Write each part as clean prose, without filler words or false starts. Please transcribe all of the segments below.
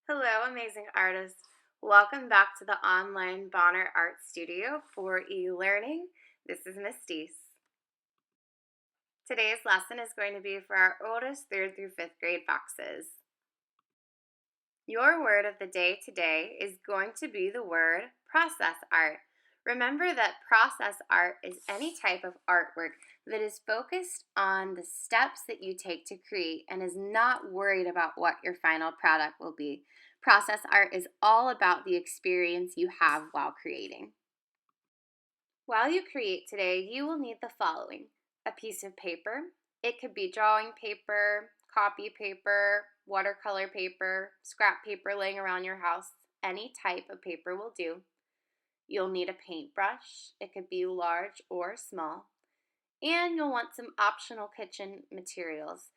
Hello, amazing artists. Welcome back to the online Bonner Art Studio for e-learning. This is Miss Deese. Today's lesson is going to be for our oldest 3rd through 5th grade foxes. Your word of the day today is going to be the word process art. Remember that process art is any type of artwork that is focused on the steps that you take to create and is not worried about what your final product will be. Process art is all about the experience you have while creating. While you create today, you will need the following: a piece of paper. It could be drawing paper, copy paper, watercolor paper, scrap paper laying around your house. Any type of paper will do. You'll need a paintbrush. It could be large or small. And you'll want some optional kitchen materials.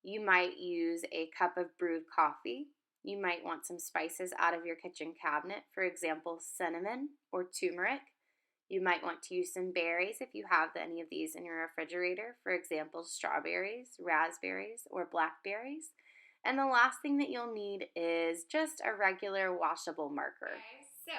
You might use a cup of brewed coffee. You might want some spices out of your kitchen cabinet, for example, cinnamon or turmeric. You might want to use some berries if you have any of these in your refrigerator, for example, strawberries, raspberries, or blackberries. And the last thing that you'll need is just a regular washable marker. Okay, so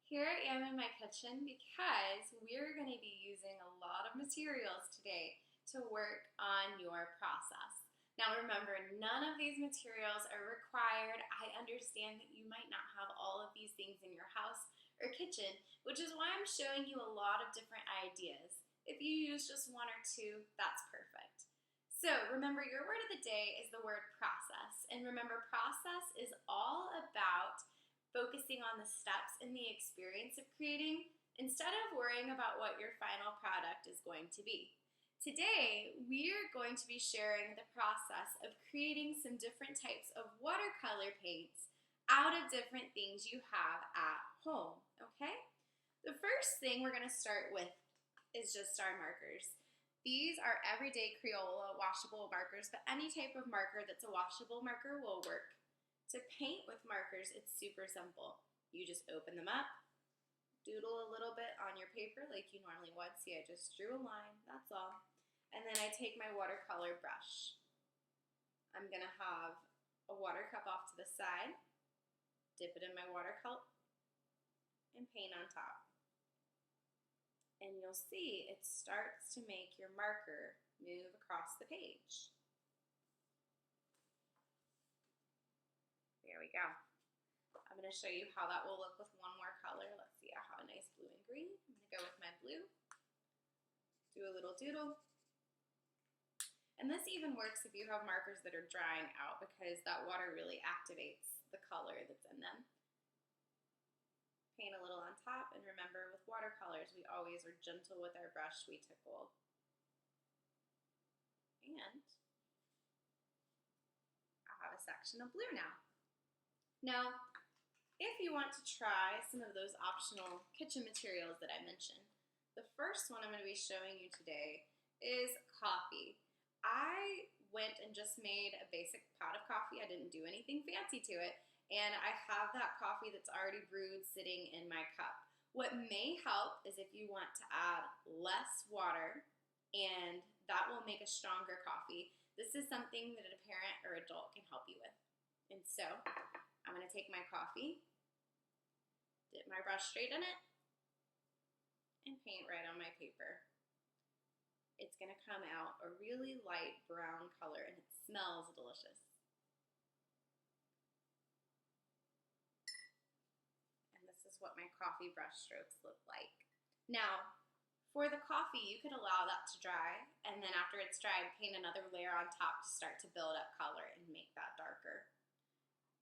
here I am in my kitchen because we're going to be using a lot of materials today to work on your process. Now remember, none of these materials are required. I understand that you might not have all of these things in your house or kitchen, which is why I'm showing you a lot of different ideas. If you use just one or two, that's perfect. So remember, your word of the day is the word process. And remember, process is all about focusing on the steps in the experience of creating instead of worrying about what your final product is going to be. Today, we're going to be sharing the process of creating some different types of watercolor paints out of different things you have at home, okay? The first thing we're going to start with is just our markers. These are everyday Crayola washable markers, but any type of marker that's a washable marker will work. To paint with markers, it's super simple. You just open them up, doodle a little bit on your paper like you normally would. See, I just drew a line, that's all. And then I take my watercolor brush. I'm going to have a water cup off to the side, dip it in my watercolor, and paint on top. And you'll see it starts to make your marker move across the page. There we go. I'm going to show you how that will look with one more color. Let's see, I have a nice blue and green. I'm going to go with my blue, do a little doodle. And this even works if you have markers that are drying out because that water really activates the color that's in them. Paint a little on top, and remember with watercolors, we always are gentle with our brush, we tickle. And I have a section of blue now. Now, if you want to try some of those optional kitchen materials that I mentioned, the first one I'm going to be showing you today is coffee. I went and just made a basic pot of coffee. I didn't do anything fancy to it. And I have that coffee that's already brewed sitting in my cup. What may help is if you want to add less water, and that will make a stronger coffee. This is something that a parent or adult can help you with. And so I'm going to take my coffee, dip my brush straight in it, and paint right on my paper. It's going to come out a really light brown color, and it smells delicious. And this is what my coffee brush strokes look like. Now, for the coffee, you could allow that to dry, and then after it's dried, paint another layer on top to start to build up color and make that darker.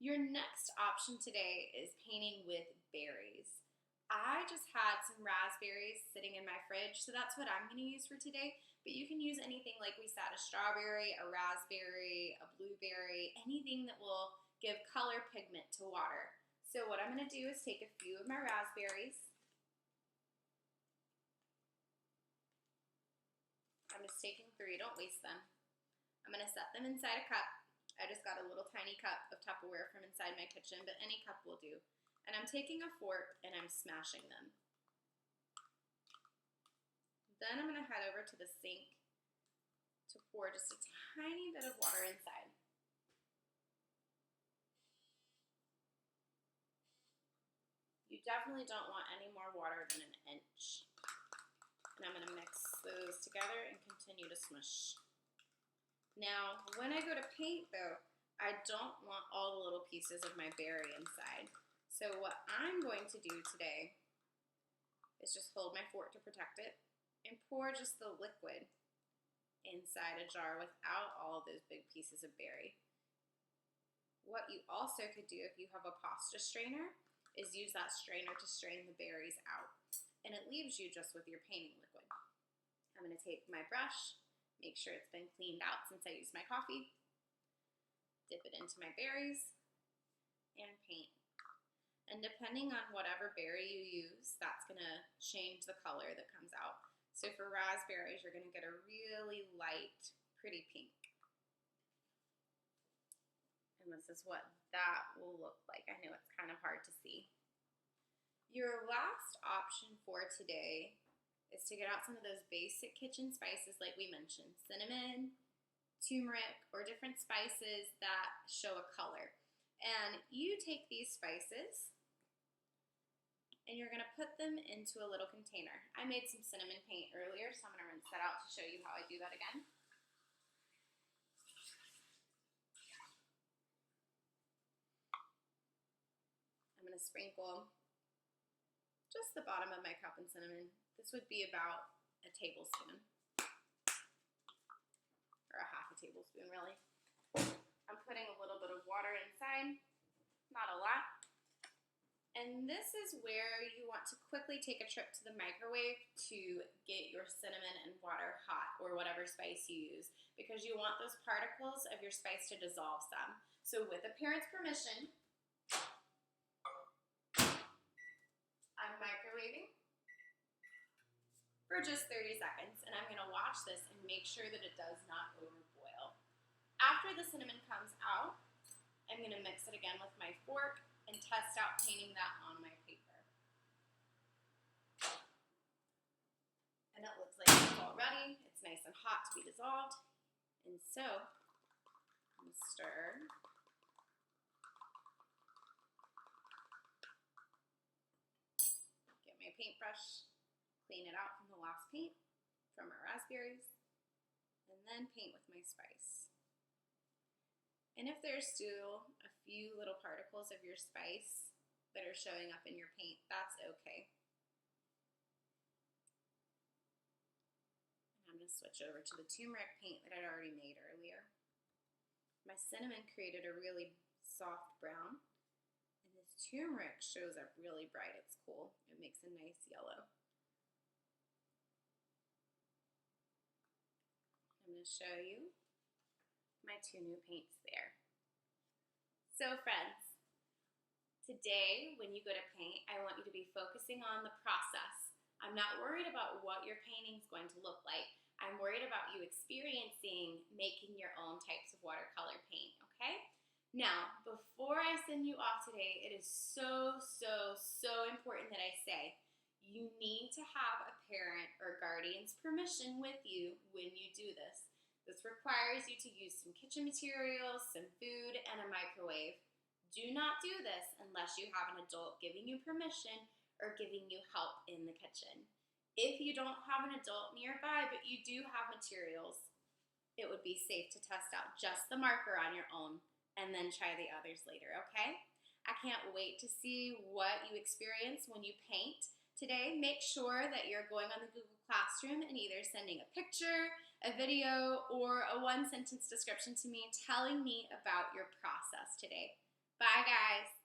Your next option today is painting with berries. I just had some raspberries sitting in my fridge, so that's what I'm going to use for today. But you can use anything like we said, a strawberry, a raspberry, a blueberry, anything that will give color pigment to water. So what I'm going to do is take a few of my raspberries. I'm just taking 3, don't waste them. I'm going to set them inside a cup. I just got a little tiny cup of Tupperware from inside my kitchen, but any cup will do. And I'm taking a fork and I'm smashing them. Then I'm going to head over to the sink to pour just a tiny bit of water inside. definitely don't want any more water than an inch. And I'm going to mix those together and continue to smush. Now, when I go to paint though, I don't want all the little pieces of my berry inside. So what I'm going to do today is just hold my fork to protect it and pour just the liquid inside a jar without all of those big pieces of berry. What you also could do if you have a pasta strainer is use that strainer to strain the berries out, and it leaves you just with your painting liquid. I'm going to take my brush, make sure it's been cleaned out since I used my coffee, dip it into my berries, and paint. And depending on whatever berry you use, that's going to change the color that comes out. So for raspberries, you're going to get a really light, pretty pink. And this is what that will look like. I know it's kind of hard to see. Your last option for today is to get out some of those basic kitchen spices like we mentioned. Cinnamon, turmeric, or different spices that show a color. And you take these spices and you're going to put them into a little container. I made some cinnamon paint earlier, so I'm going to rinse that out to show you how I do that again. I'm going to sprinkle just the bottom of my cup in cinnamon. This would be about a tablespoon, or a half a tablespoon really. I'm putting a little bit of water inside, not a lot. And this is where you want to quickly take a trip to the microwave to get your cinnamon and water hot, or whatever spice you use, because you want those particles of your spice to dissolve some. So with a parent's permission, I'm microwaving for just 30 seconds, and I'm going to watch this and make sure that it does not overboil. After the cinnamon comes out, I'm going to mix it again with my fork and test out painting that on my paper. And it looks like it's all ready. It's nice and hot to be dissolved. And so, I'm going to stir. Get my paintbrush, clean it out from the last paint from our raspberries, and then paint with my spice. And if there's still a few little particles of your spice that are showing up in your paint, that's okay. And I'm going to switch over to the turmeric paint that I'd already made earlier. My cinnamon created a really soft brown, and this turmeric shows up really bright. It's cool. It makes a nice yellow. I'm going to show you my two new paints there. So friends, today when you go to paint, I want you to be focusing on the process. I'm not worried about what your painting is going to look like. I'm worried about you experiencing making your own types of watercolor paint, okay? Now, before I send you off today, it is so important that I say, you need to have a parent or guardian's permission with you when you do this. This requires you to use some kitchen materials, some food, and a microwave. Do not do this unless you have an adult giving you permission or giving you help in the kitchen. If you don't have an adult nearby, but you do have materials, it would be safe to test out just the marker on your own and then try the others later, okay? I can't wait to see what you experience when you paint today. Make sure that you're going on the Google Classroom and either sending a picture, a video, or a one-sentence description to me telling me about your process today. Bye, guys.